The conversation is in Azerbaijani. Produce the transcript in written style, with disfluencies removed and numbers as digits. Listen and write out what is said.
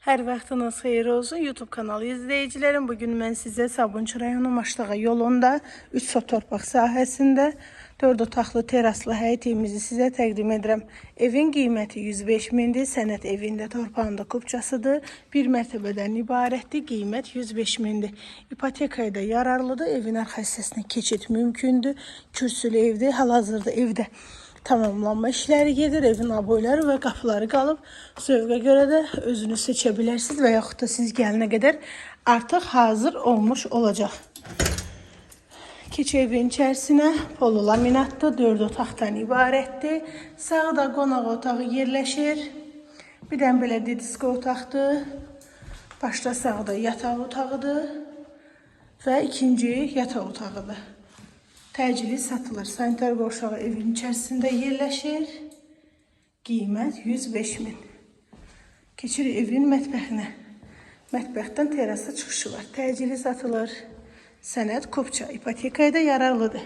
Hər vaxtınız xeyir olsun YouTube kanalı izləyicilərim. Bugün mən sizə Sabunçu rayonu Maşlağa yolunda 3 sot torpaq sahəsində 4 otaqlı teraslı həyət evimizi sizə təqdim edirəm. Evin qiyməti 105 mindir. Sənət evində torpağında kupçasıdır. Bir mərtəbədən ibarətdir. Qiymət 105 mindir. İpotekaya da yararlıdır. Evin arxa hissəsinə keçid mümkündür. Kürsülü evdir. Hal-hazırda evdə tamamlanma işləri gedir. Evin aboyları və qapıları qalıb. Zövqə görə də özünüz seçə bilərsiniz və yaxud da siz gəlinə qədər artıq hazır olmuş olacaq. Keçi evin içərisinə polu laminatdır. 4 otaqdan ibarətdir. Sağda qonaq otağı yerləşir. Bir dənə belə disko otaqdır. Başda sağda yataq otağıdır. Və ikinci yataq otağıdır. Təcili satılır. Sanitar qovşağı evin içərisində yerləşir. Qiymət 105 min. Keçirik evin mətbəxinə. Mətbəxdən terasa çıxışı var. Təcili satılır. Sənət kupça. İpotekaya da yararlıdır.